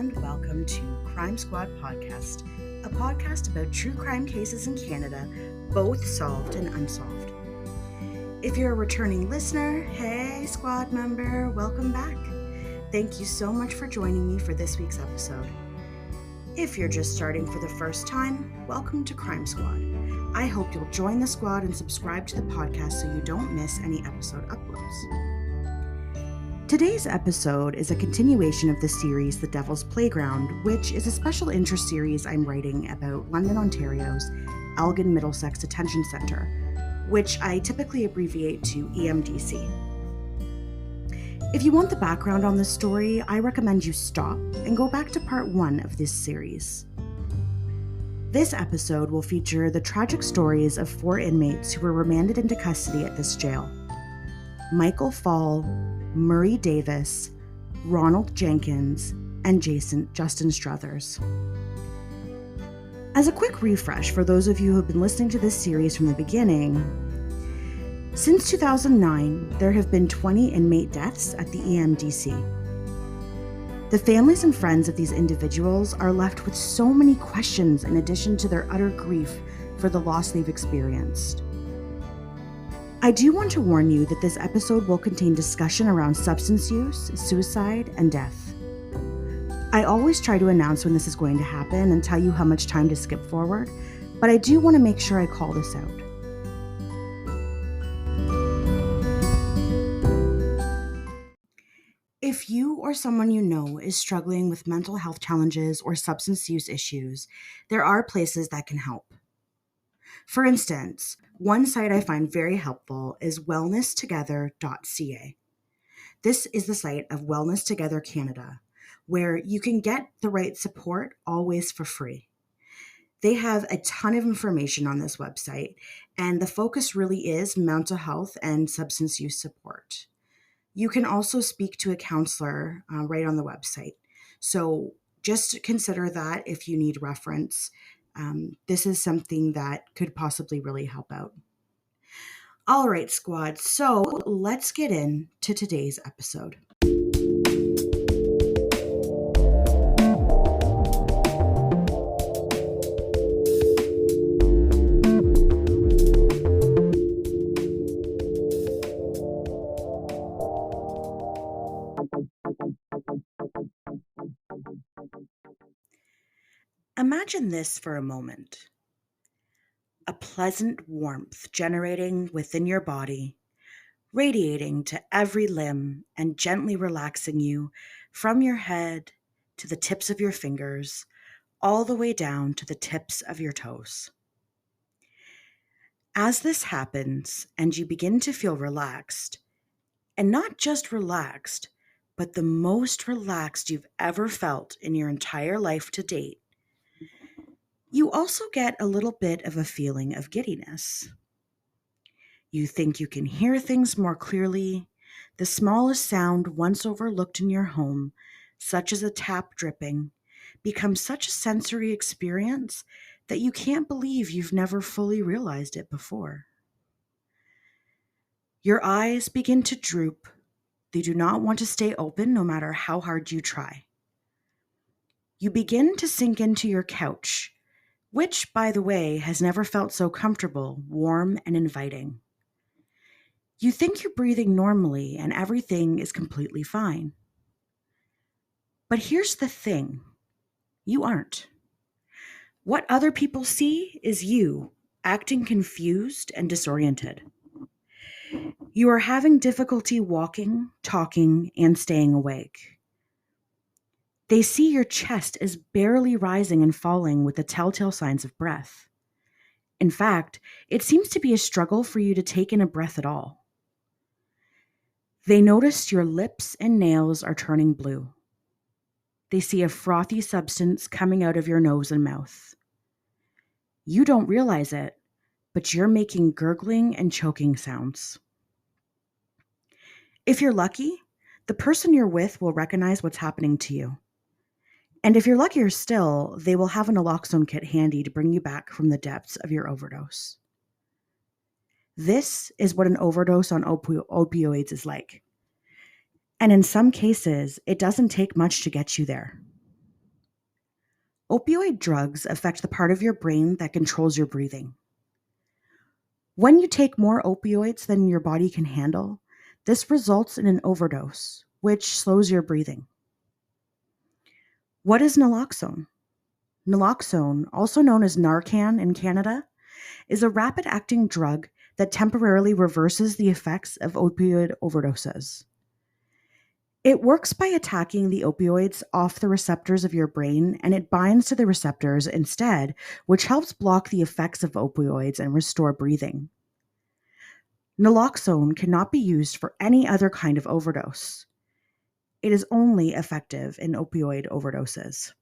and welcome to Crime Squad Podcast, a podcast about true crime cases in Canada, both solved and unsolved. If you're a returning listener, hey squad member, welcome back. Thank you so much for joining me for this week's episode. If you're just starting for the first time, welcome to Crime Squad. I hope you'll join the squad and subscribe to the podcast so you don't miss any episode uploads. Today's episode is a continuation of the series The Devil's Playground, which is a special interest series I'm writing about London, Ontario's Elgin Middlesex Detention Centre, which I typically abbreviate to EMDC. If you want the background on this story, I recommend you stop and go back to part 1 of this series. This episode will feature the tragic stories of 4 inmates who were remanded into custody at this jail: Michael Fall, Murray Davis, Ronald Jenkins, and Justin Struthers. As a quick refresh for those of you who have been listening to this series from the beginning, since 2009, there have been 20 inmate deaths at the EMDC. The families and friends of these individuals are left with so many questions in addition to their utter grief for the loss they've experienced. I do want to warn you that this episode will contain discussion around substance use, suicide, and death. I always try to announce when this is going to happen and tell you how much time to skip forward, but I do want to make sure I call this out. If you or someone you know is struggling with mental health challenges or substance use issues, there are places that can help. For instance, one site I find very helpful is wellnesstogether.ca. This is the site of Wellness Together Canada, where you can get the right support always for free. They have a ton of information on this website, and the focus really is mental health and substance use support. You can also speak to a counselor right on the website. So just consider that if you need reference. This is something that could possibly really help out. All right, squad. So let's get into today's episode. Imagine this for a moment. A pleasant warmth generating within your body, radiating to every limb and gently relaxing you from your head to the tips of your fingers, all the way down to the tips of your toes. As this happens and you begin to feel relaxed, and not just relaxed, but the most relaxed you've ever felt in your entire life to date, you also get a little bit of a feeling of giddiness. You think you can hear things more clearly. The smallest sound once overlooked in your home, such as a tap dripping, becomes such a sensory experience that you can't believe you've never fully realized it before. Your eyes begin to droop. They do not want to stay open no matter how hard you try. You begin to sink into your couch, which, by the way, has never felt so comfortable, warm, and inviting. You think you're breathing normally and everything is completely fine. But here's the thing. You aren't. What other people see is you acting confused and disoriented. You are having difficulty walking, talking, and staying awake. They see your chest is barely rising and falling with the telltale signs of breath. In fact, it seems to be a struggle for you to take in a breath at all. They notice your lips and nails are turning blue. They see a frothy substance coming out of your nose and mouth. You don't realize it, but you're making gurgling and choking sounds. If you're lucky, the person you're with will recognize what's happening to you. And if you're luckier still, they will have an naloxone kit handy to bring you back from the depths of your overdose. This is what an overdose on opioids is like. And in some cases, it doesn't take much to get you there. Opioid drugs affect the part of your brain that controls your breathing. When you take more opioids than your body can handle, this results in an overdose, which slows your breathing. What is naloxone? Naloxone, also known as Narcan in Canada, is a rapid-acting drug that temporarily reverses the effects of opioid overdoses. It works by attacking the opioids off the receptors of your brain, and it binds to the receptors instead, which helps block the effects of opioids and restore breathing. Naloxone cannot be used for any other kind of overdose. It is only effective in opioid overdoses.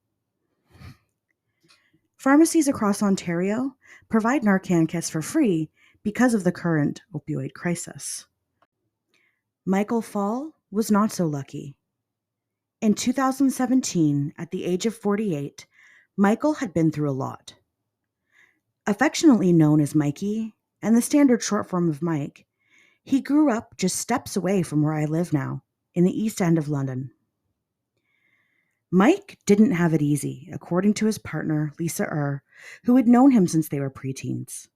Pharmacies across Ontario provide Narcan kits for free because of the current opioid crisis. Michael Fall was not so lucky. In 2017, at the age of 48, Michael had been through a lot. Affectionately known as Mikey, and the standard short form of Mike, he grew up just steps away from where I live now, in the East End of London. Mike didn't have it easy, according to his partner, Lisa, who had known him since they were preteens.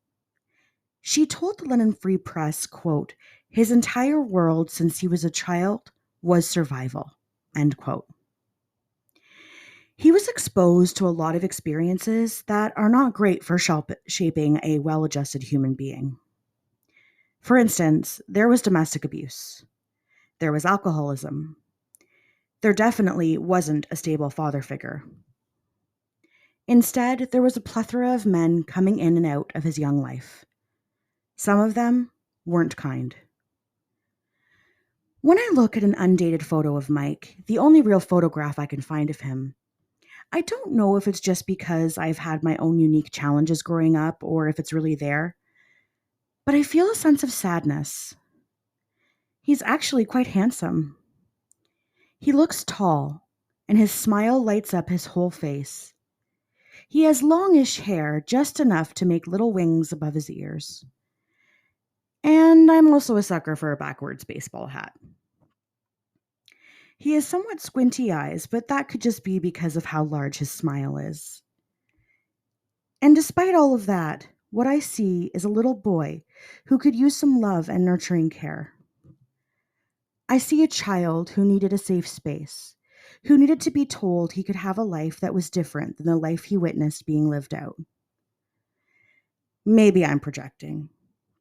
She told the London Free Press, quote, "His entire world since he was a child was survival," end quote. He was exposed to a lot of experiences that are not great for shaping a well-adjusted human being. For instance, there was domestic abuse. There was alcoholism. There definitely wasn't a stable father figure. Instead, there was a plethora of men coming in and out of his young life. Some of them weren't kind. When I look at an undated photo of Mike, the only real photograph I can find of him, I don't know if it's just because I've had my own unique challenges growing up or if it's really there, but I feel a sense of sadness. He's actually quite handsome. He looks tall, and his smile lights up his whole face. He has longish hair, just enough to make little wings above his ears. And I'm also a sucker for a backwards baseball hat. He has somewhat squinty eyes, but that could just be because of how large his smile is. And despite all of that, what I see is a little boy who could use some love and nurturing care. I see a child who needed a safe space, who needed to be told he could have a life that was different than the life he witnessed being lived out. Maybe I'm projecting,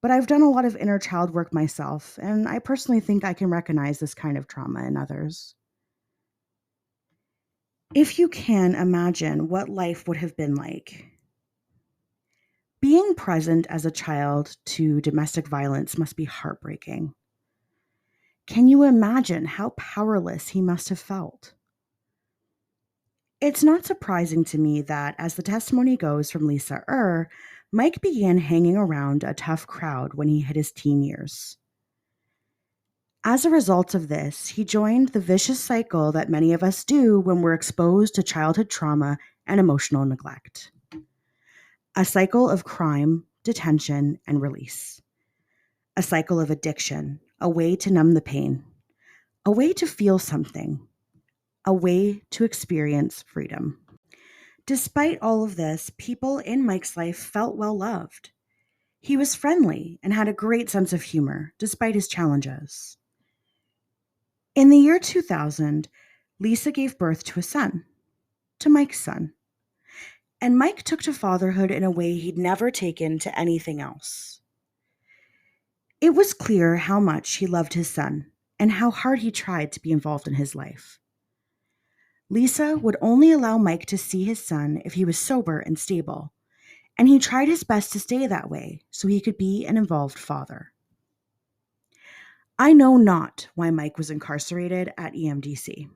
but I've done a lot of inner child work myself, and I personally think I can recognize this kind of trauma in others. If you can imagine what life would have been like, being present as a child to domestic violence must be heartbreaking. Can you imagine how powerless he must have felt? It's not surprising to me that, as the testimony goes from Lisa, Mike began hanging around a tough crowd when he hit his teen years. As a result of this, he joined the vicious cycle that many of us do when we're exposed to childhood trauma and emotional neglect. A cycle of crime, detention, and release. A cycle of addiction, a way to numb the pain. A way to feel something. A way to experience freedom. Despite all of this, people in Mike's life felt well loved. He was friendly and had a great sense of humor, despite his challenges. In the year 2000, Lisa gave birth to a son, to Mike's son. And Mike took to fatherhood in a way he'd never taken to anything else. It was clear how much he loved his son and how hard he tried to be involved in his life. Lisa would only allow Mike to see his son if he was sober and stable, and he tried his best to stay that way so he could be an involved father. I know not why Mike was incarcerated at EMDC.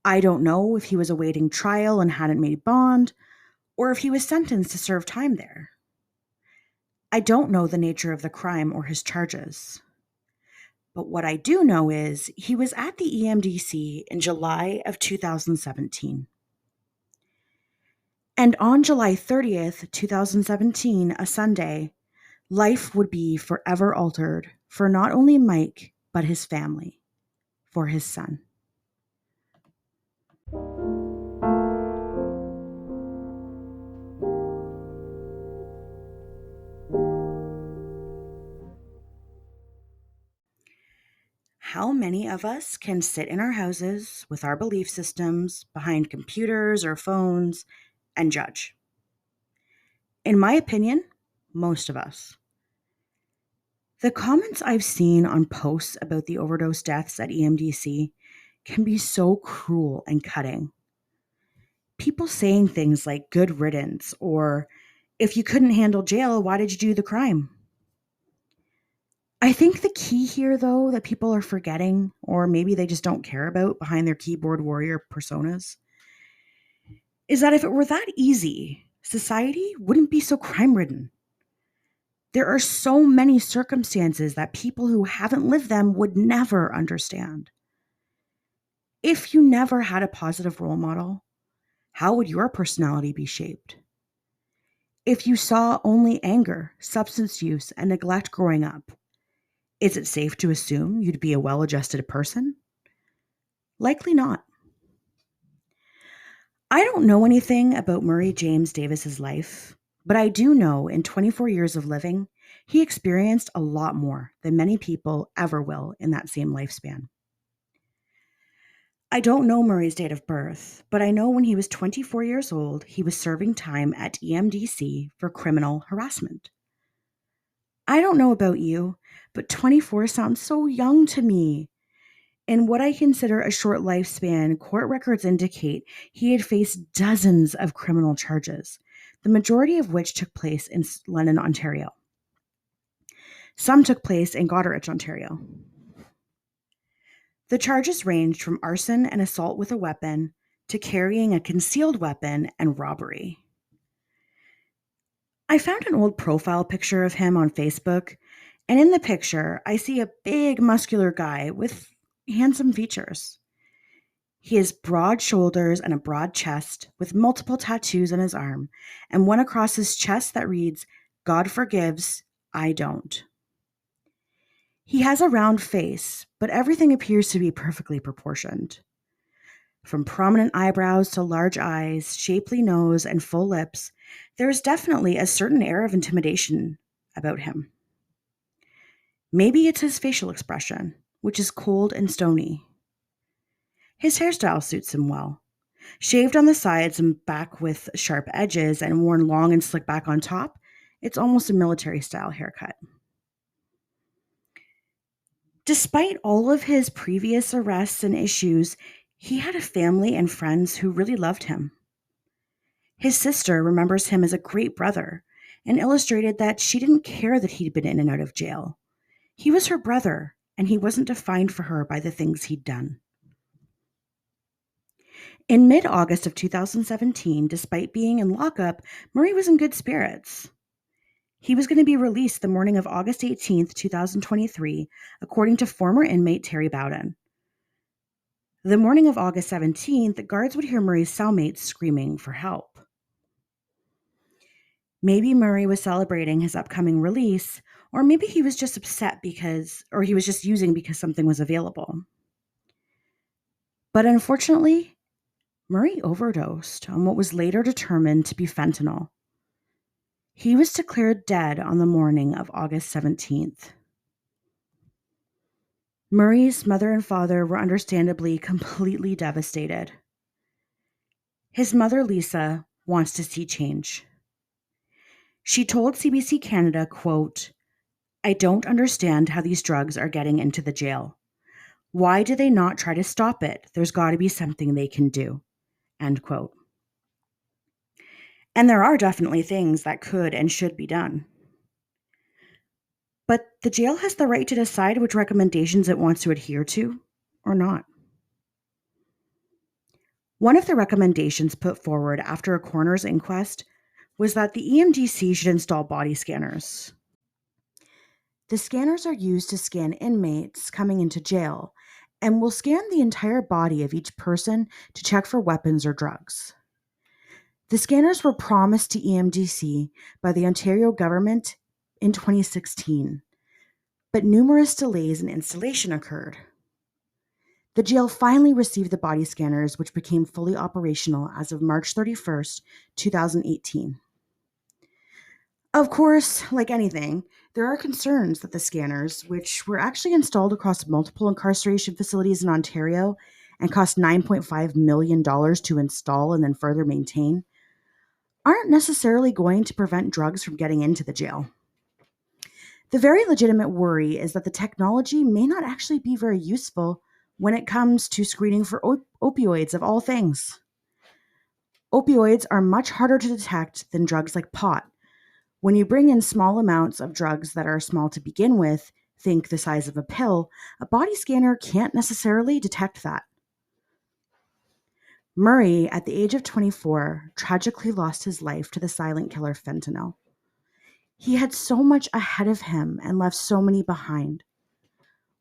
I don't know if he was awaiting trial and hadn't made bond, or if he was sentenced to serve time there. I don't know the nature of the crime or his charges. But what I do know is he was at the EMDC in July of 2017. And on July 30th, 2017, a Sunday, life would be forever altered for not only Mike, but his family, for his son. how many of us can sit in our houses with our belief systems behind computers or phones and judge? In my opinion, most of us. The comments I've seen on posts about the overdose deaths at EMDC can be so cruel and cutting. People saying things like good riddance or if you couldn't handle jail, why did you do the crime? I think the key here, though, that people are forgetting, or maybe they just don't care about behind their keyboard warrior personas, is that if it were that easy, society wouldn't be so crime ridden. There are so many circumstances that people who haven't lived them would never understand. If you never had a positive role model, how would your personality be shaped? If you saw only anger, substance use, and neglect growing up, is it safe to assume you'd be a well-adjusted person? Likely not. I don't know anything about Murray James Davis's life, but I do know in 24 years of living, he experienced a lot more than many people ever will in that same lifespan. I don't know Murray's date of birth, but I know when he was 24 years old, he was serving time at EMDC for criminal harassment. I don't know about you, but 24 sounds so young to me. In what I consider a short lifespan, court records indicate he had faced dozens of criminal charges, the majority of which took place in London, Ontario. Some took place in Goderich, Ontario. The charges ranged from arson and assault with a weapon to carrying a concealed weapon and robbery. I found an old profile picture of him on Facebook, and in the picture, I see a big, muscular guy with handsome features. He has broad shoulders and a broad chest with multiple tattoos on his arm, and one across his chest that reads, "God forgives, I don't." He has a round face, but everything appears to be perfectly proportioned. From prominent eyebrows to large eyes, shapely nose, and full lips, there is definitely a certain air of intimidation about him. Maybe it's his facial expression, which is cold and stony. His hairstyle suits him well. Shaved on the sides and back with sharp edges and worn long and slick back on top, it's almost a military-style haircut. Despite all of his previous arrests and issues, he had a family and friends who really loved him. His sister remembers him as a great brother and illustrated that she didn't care that he'd been in and out of jail. He was her brother, and he wasn't defined for her by the things he'd done. In mid-August of 2017, despite being in lockup, Murray was in good spirits. He was going to be released the morning of August 18th, 2023, according to former inmate Terry Bowden. The morning of August 17th, the guards would hear Murray's cellmates screaming for help. Maybe Murray was celebrating his upcoming release, or maybe he was just upset he was just using because something was available. But unfortunately, Murray overdosed on what was later determined to be fentanyl. He was declared dead on the morning of August 17th. Murray's mother and father were understandably completely devastated. His mother, Lisa, wants to see change. She told CBC Canada, quote, "I don't understand how these drugs are getting into the jail. Why do they not try to stop it? There's got to be something they can do." End quote. And there are definitely things that could and should be done. But the jail has the right to decide which recommendations it wants to adhere to or not. One of the recommendations put forward after a coroner's inquest was that the EMDC should install body scanners. The scanners are used to scan inmates coming into jail and will scan the entire body of each person to check for weapons or drugs. The scanners were promised to EMDC by the Ontario government in 2016, but numerous delays in installation occurred. The jail finally received the body scanners, which became fully operational as of March 31st, 2018. Of course, like anything, there are concerns that the scanners, which were actually installed across multiple incarceration facilities in Ontario and cost $9.5 million to install and then further maintain, aren't necessarily going to prevent drugs from getting into the jail. The very legitimate worry is that the technology may not actually be very useful when it comes to screening for opioids of all things. Opioids are much harder to detect than drugs like pot. When you bring in small amounts of drugs that are small to begin with, think the size of a pill, a body scanner can't necessarily detect that. Murray, at the age of 24, tragically lost his life to the silent killer fentanyl. He had so much ahead of him and left so many behind.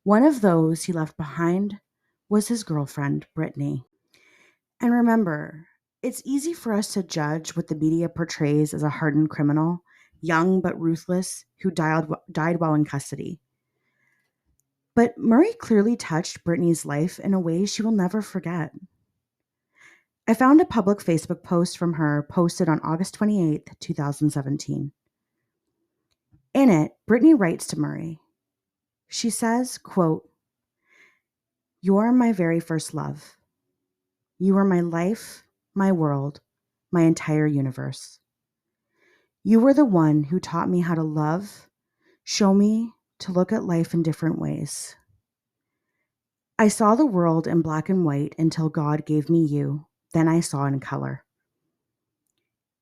One of those he left behind was his girlfriend, Brittany. And remember, it's easy for us to judge what the media portrays as a hardened criminal, young but ruthless, who died while in custody. But Murray clearly touched Brittany's life in a way she will never forget. I found a public Facebook post from her posted on August 28th, 2017. In it, Brittany writes to Murray. She says, quote, "You are my very first love. You are my life, my world, my entire universe. You were the one who taught me how to love, show me to look at life in different ways. I saw the world in black and white until God gave me you, then I saw in color.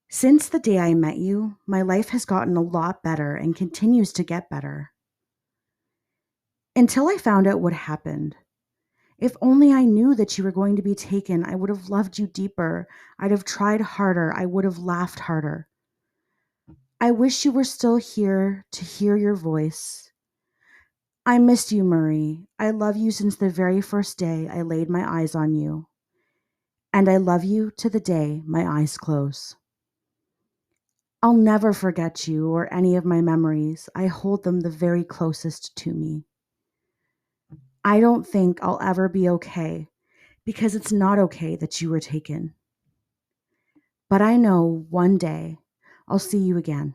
Since the day I met you, my life has gotten a lot better and continues to get better. Until I found out what happened. If only I knew that you were going to be taken, I would have loved you deeper. I'd have tried harder. I would have laughed harder. I wish you were still here to hear your voice. I missed you, Murray. I love you since the very first day I laid my eyes on you. And I love you to the day my eyes close. I'll never forget you or any of my memories. I hold them the very closest to me. I don't think I'll ever be okay because it's not okay that you were taken. But I know one day I'll see you again.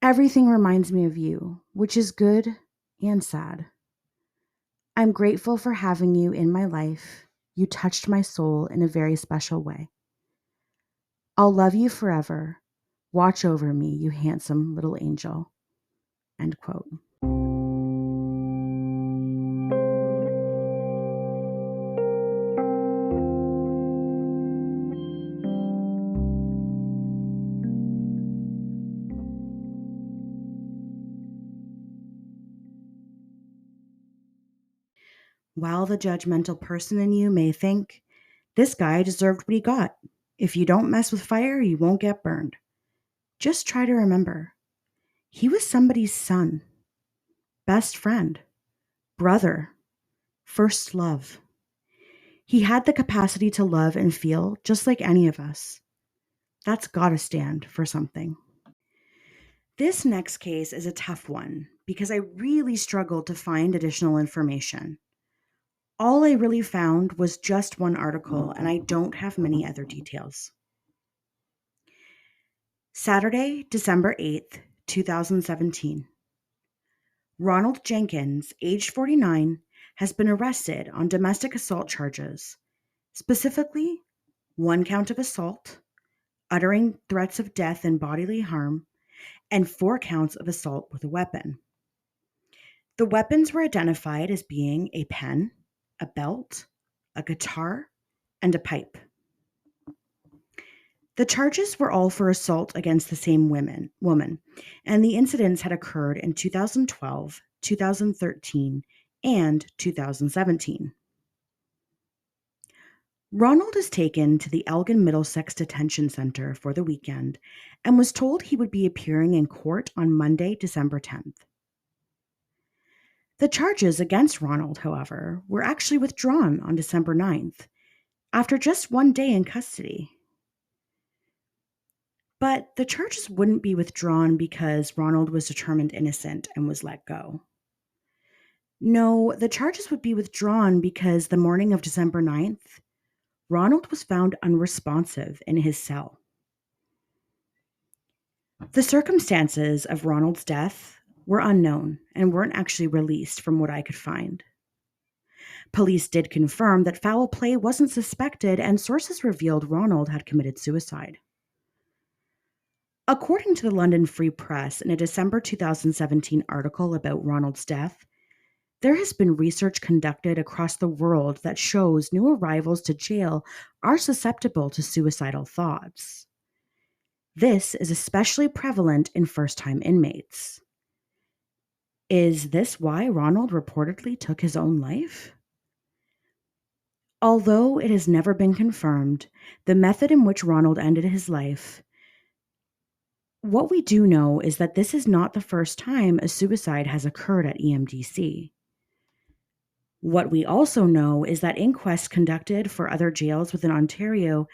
Everything reminds me of you, which is good and sad. I'm grateful for having you in my life. You touched my soul in a very special way. I'll love you forever. Watch over me, you handsome little angel." End quote. While the judgmental person in you may think, this guy deserved what he got. If you don't mess with fire, you won't get burned. Just try to remember, he was somebody's son, best friend, brother, first love. He had the capacity to love and feel just like any of us. That's gotta stand for something. This next case is a tough one because I really struggled to find additional information. All I really found was just one article, and I don't have many other details. Saturday, December 8th, 2017. Ronald Jenkins, aged 49, has been arrested on domestic assault charges, specifically 1 count of assault, uttering threats of death and bodily harm, and 4 counts of assault with a weapon. The weapons were identified as being a pen, a belt, a guitar, and a pipe. The charges were all for assault against the same woman, and the incidents had occurred in 2012, 2013, and 2017. Ronald is taken to the Elgin Middlesex Detention Centre for the weekend and was told he would be appearing in court on Monday, December 10th. The charges against Ronald, however, were actually withdrawn on December 9th, after just 1 day in custody. But the charges wouldn't be withdrawn because Ronald was determined innocent and was let go. No, the charges would be withdrawn because the morning of December 9th, Ronald was found unresponsive in his cell. The circumstances of Ronald's death were unknown and weren't actually released from what I could find. Police did confirm that foul play wasn't suspected, and sources revealed Ronald had committed suicide. According to the London Free Press, in a December 2017 article about Ronald's death, there has been research conducted across the world that shows new arrivals to jail are susceptible to suicidal thoughts. This is especially prevalent in first-time inmates. Is this why Ronald reportedly took his own life? Although it has never been confirmed, the method in which Ronald ended his life, what we do know is that this is not the first time a suicide has occurred at EMDC. What we also know is that inquests conducted for other jails within Ontario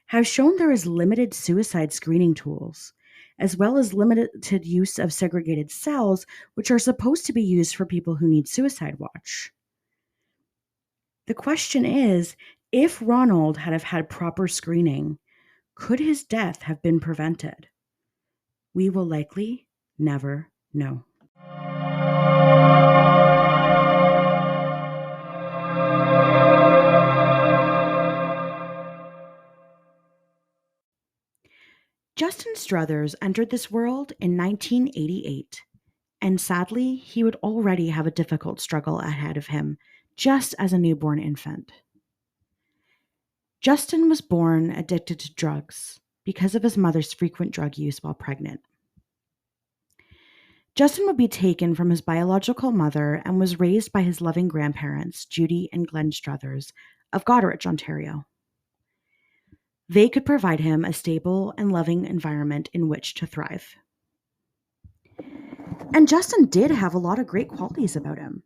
have shown there is limited suicide screening tools, as well as limited use of segregated cells, which are supposed to be used for people who need suicide watch. The question is, if Ronald had have had proper screening, could his death have been prevented? We will likely never know. Justin Struthers entered this world in 1988, and sadly, he would already have a difficult struggle ahead of him, just as a newborn infant. Justin was born addicted to drugs because of his mother's frequent drug use while pregnant. Justin would be taken from his biological mother and was raised by his loving grandparents, Judy and Glenn Struthers, of Goderich, Ontario. They could provide him a stable and loving environment in which to thrive. And Justin did have a lot of great qualities about him.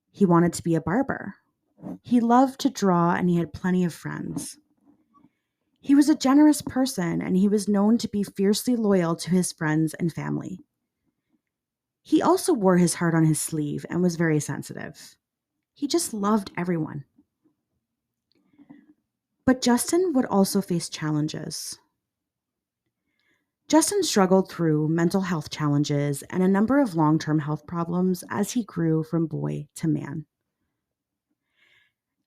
He wanted to be a barber. He loved to draw, and he had plenty of friends. He was a generous person, and he was known to be fiercely loyal to his friends and family. He also wore his heart on his sleeve and was very sensitive. He just loved everyone. But Justin would also face challenges. Justin struggled through mental health challenges and a number of long-term health problems as he grew from boy to man.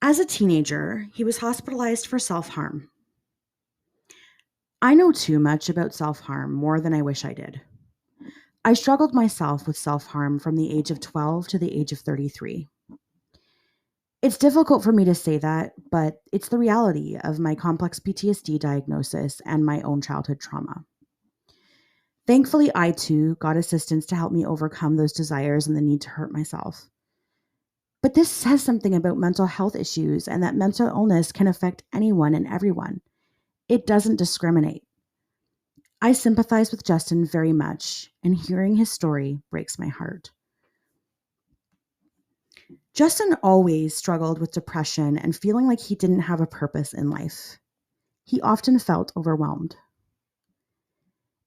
As a teenager, he was hospitalized for self-harm. I know too much about self-harm, more than I wish I did. I struggled myself with self-harm from the age of 12 to the age of 33. It's difficult for me to say that, but it's the reality of my complex PTSD diagnosis and my own childhood trauma. Thankfully, I too got assistance to help me overcome those desires and the need to hurt myself. But this says something about mental health issues and that mental illness can affect anyone and everyone. It doesn't discriminate. I sympathize with Justin very much, and hearing his story breaks my heart. Justin always struggled with depression and feeling like he didn't have a purpose in life. He often felt overwhelmed.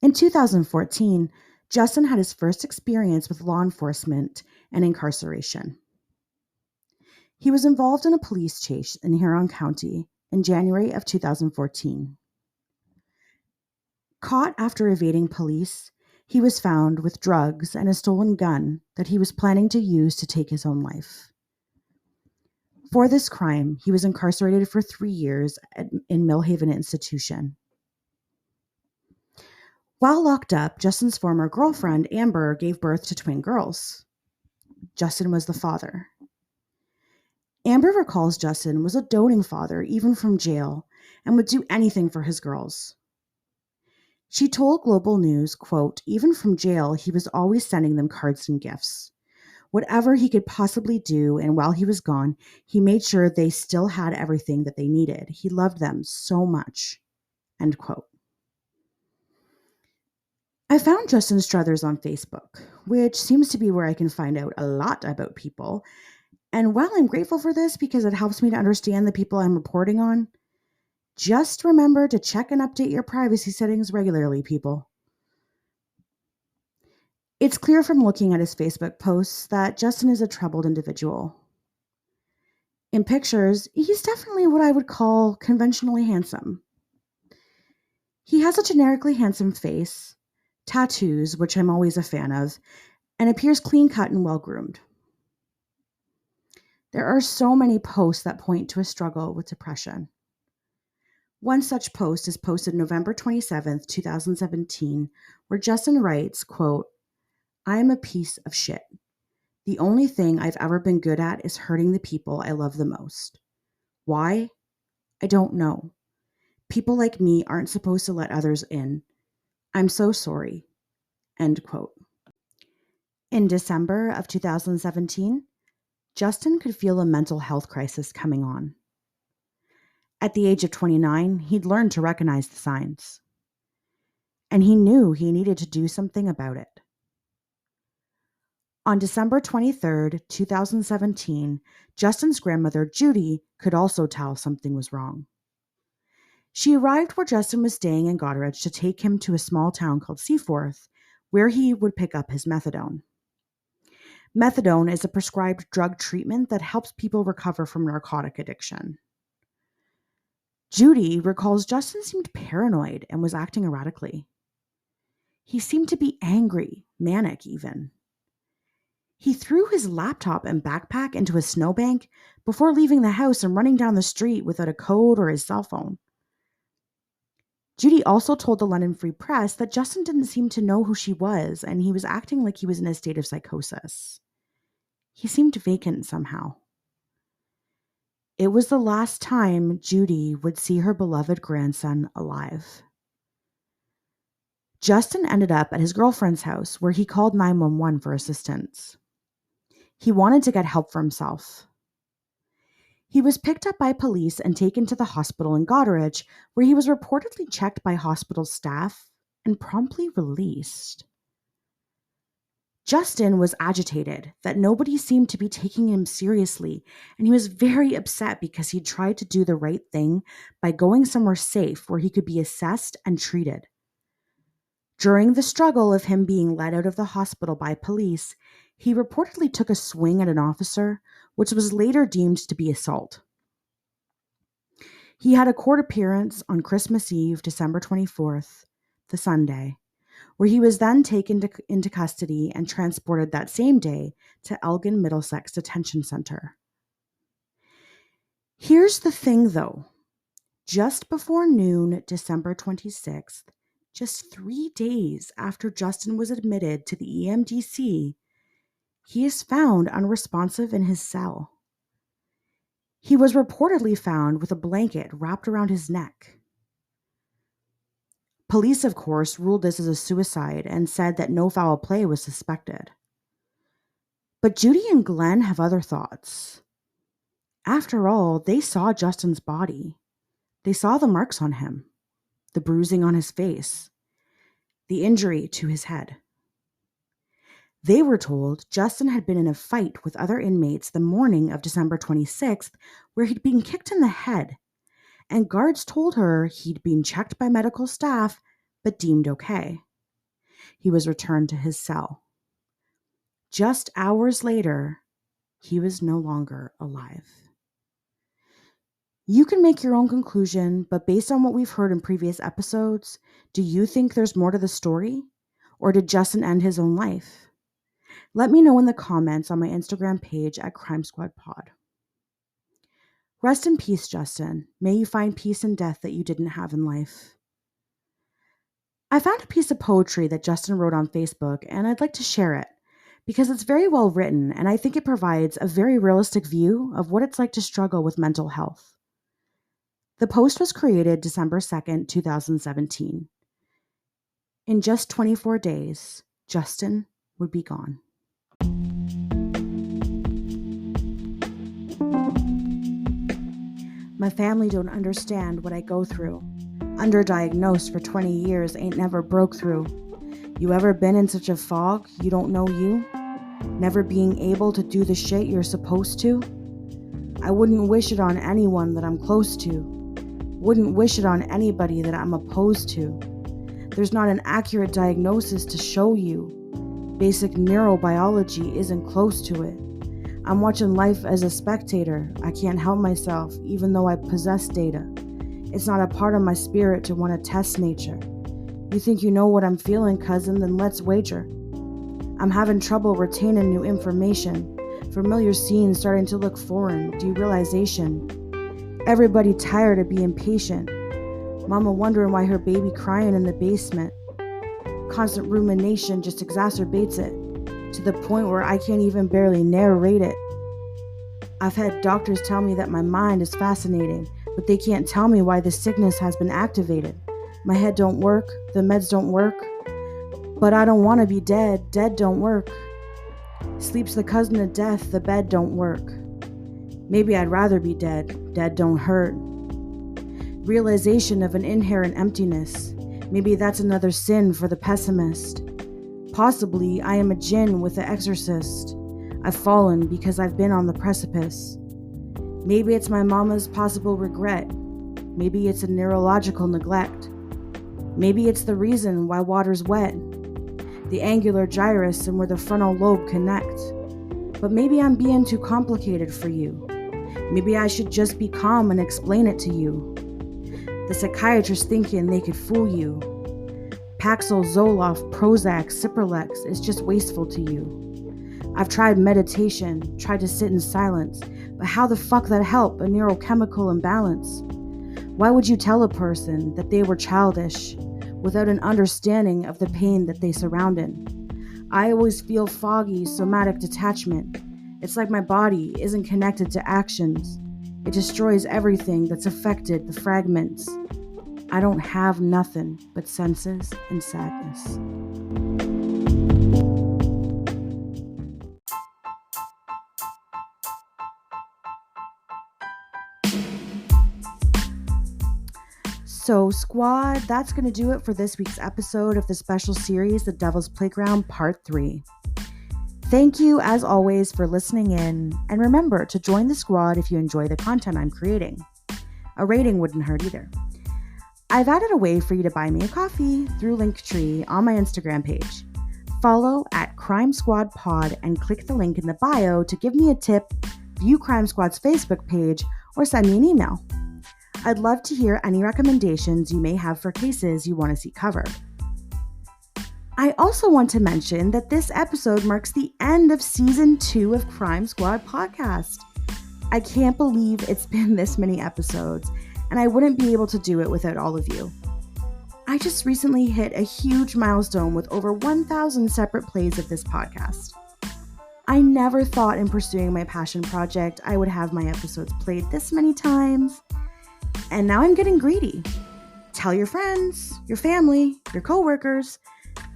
In 2014, Justin had his first experience with law enforcement and incarceration. He was involved in a police chase in Huron County in January of 2014. Caught after evading police, he was found with drugs and a stolen gun that he was planning to use to take his own life. For this crime, he was incarcerated for 3 years in Millhaven Institution. While locked up, Justin's former girlfriend, Amber, gave birth to twin girls. Justin was the father. Amber recalls Justin was a doting father, even from jail, and would do anything for his girls. She told Global News, quote, "Even from jail, he was always sending them cards and gifts. Whatever he could possibly do, and while he was gone, he made sure they still had everything that they needed. He loved them so much," end quote. I found Justin Struthers on Facebook, which seems to be where I can find out a lot about people. And while I'm grateful for this because it helps me to understand the people I'm reporting on, just remember to check and update your privacy settings regularly, people. It's clear from looking at his Facebook posts that Justin is a troubled individual. In pictures, he's definitely what I would call conventionally handsome. He has a generically handsome face, tattoos, which I'm always a fan of, and appears clean-cut and well-groomed. There are so many posts that point to a struggle with depression. One such post is posted November 27th, 2017, where Justin writes, quote, "I am a piece of shit. The only thing I've ever been good at is hurting the people I love the most. Why? I don't know. People like me aren't supposed to let others in. I'm so sorry." End quote. In December of 2017, Justin could feel a mental health crisis coming on. At the age of 29, he'd learned to recognize the signs. And he knew he needed to do something about it. On December 23rd, 2017, Justin's grandmother, Judy, could also tell something was wrong. She arrived where Justin was staying in Goderich to take him to a small town called Seaforth, where he would pick up his methadone. Methadone is a prescribed drug treatment that helps people recover from narcotic addiction. Judy recalls Justin seemed paranoid and was acting erratically. He seemed to be angry, manic even. He threw his laptop and backpack into a snowbank before leaving the house and running down the street without a code or his cell phone. Judy also told the London Free Press that Justin didn't seem to know who she was, and he was acting like he was in a state of psychosis. He seemed vacant somehow. It was the last time Judy would see her beloved grandson alive. Justin ended up at his girlfriend's house, where he called 911 for assistance. He wanted to get help for himself. He was picked up by police and taken to the hospital in Goderich, where he was reportedly checked by hospital staff and promptly released. Justin was agitated that nobody seemed to be taking him seriously, and he was very upset because he tried to do the right thing by going somewhere safe where he could be assessed and treated. During the struggle of him being led out of the hospital by police, he reportedly took a swing at an officer, which was later deemed to be assault. He had a court appearance on Christmas Eve, December 24th, the Sunday, where he was then taken into custody and transported that same day to Elgin Middlesex Detention Centre. Here's the thing, though. Just before noon, December 26th, just 3 days after Justin was admitted to the EMDC, he is found unresponsive in his cell. He was reportedly found with a blanket wrapped around his neck. Police, of course, ruled this as a suicide and said that no foul play was suspected. But Judy and Glenn have other thoughts. After all, they saw Justin's body. They saw the marks on him, the bruising on his face, the injury to his head. They were told Justin had been in a fight with other inmates the morning of December 26th, where he'd been kicked in the head, and guards told her he'd been checked by medical staff but deemed okay. He was returned to his cell. Just hours later, he was no longer alive. You can make your own conclusion, but based on what we've heard in previous episodes, do you think there's more to the story? Or did Justin end his own life? Let me know in the comments on my Instagram page at Crime Squad Pod. Rest in peace, Justin. May you find peace in death that you didn't have in life. I found a piece of poetry that Justin wrote on Facebook, and I'd like to share it because it's very well written, and I think it provides a very realistic view of what it's like to struggle with mental health. The post was created December 2nd, 2017. In just 24 days, Justin would be gone. My family don't understand what I go through. Underdiagnosed for 20 years, ain't never broke through. You ever been in such a fog you don't know you? Never being able to do the shit you're supposed to? I wouldn't wish it on anyone that I'm close to. Wouldn't wish it on anybody that I'm opposed to. There's not an accurate diagnosis to show you. Basic neurobiology isn't close to it. I'm watching life as a spectator. I can't help myself, even though I possess data. It's not a part of my spirit to want to test nature. You think you know what I'm feeling, cousin? Then let's wager. I'm having trouble retaining new information. Familiar scenes starting to look foreign. Derealization. Everybody tired of being patient. Mama wondering why her baby crying in the basement. Constant rumination just exacerbates it, to the point where I can't even barely narrate it. I've had doctors tell me that my mind is fascinating, but they can't tell me why the sickness has been activated. My head don't work, the meds don't work, but I don't want to be dead. Dead don't work. Sleep's the cousin of death, the bed don't work. Maybe I'd rather be dead. Dead don't hurt. Realization of an inherent emptiness. Maybe that's another sin for the pessimist. Possibly I am a jinn with the exorcist. I've fallen because I've been on the precipice. Maybe it's my mama's possible regret. Maybe it's a neurological neglect. Maybe it's the reason why water's wet. The angular gyrus and where the frontal lobe connect. But maybe I'm being too complicated for you. Maybe I should just be calm and explain it to you. The psychiatrist thinking they could fool you. Paxil, Zoloft, Prozac, Cipralex is just wasteful to you. I've tried meditation, tried to sit in silence, but how the fuck that help a neurochemical imbalance? Why would you tell a person that they were childish without an understanding of the pain that they surrounded? I always feel foggy, somatic detachment. It's like my body isn't connected to actions. It destroys everything that's affected the fragments. I don't have nothing but senses and sadness. So, squad, that's going to do it for this week's episode of the special series, The Devil's Playground Part 3. Thank you, as always, for listening in, and remember to join the squad if you enjoy the content I'm creating. A rating wouldn't hurt either. I've added a way for you to buy me a coffee through Linktree on my Instagram page. Follow at Crime Squad Pod and click the link in the bio to give me a tip, view Crime Squad's Facebook page, or send me an email. I'd love to hear any recommendations you may have for cases you want to see covered. I also want to mention that this episode marks the end of Season 2 of Crime Squad Podcast. I can't believe it's been this many episodes, and I wouldn't be able to do it without all of you. I just recently hit a huge milestone with over 1,000 separate plays of this podcast. I never thought in pursuing my passion project I would have my episodes played this many times, and now I'm getting greedy. Tell your friends, your family, your coworkers.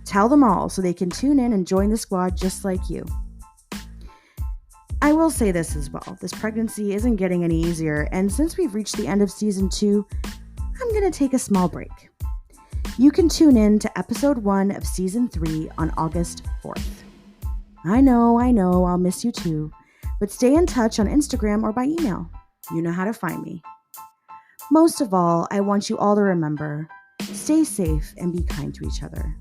Tell them all so they can tune in and join the squad just like you. I will say this as well. This pregnancy isn't getting any easier, and since we've reached the end of Season 2, I'm going to take a small break. You can tune in to Episode 1 of Season 3 on August 4th. I know, I'll miss you too, but stay in touch on Instagram or by email. You know how to find me. Most of all, I want you all to remember, stay safe and be kind to each other.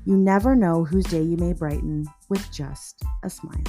You never know whose day you may brighten with just a smile.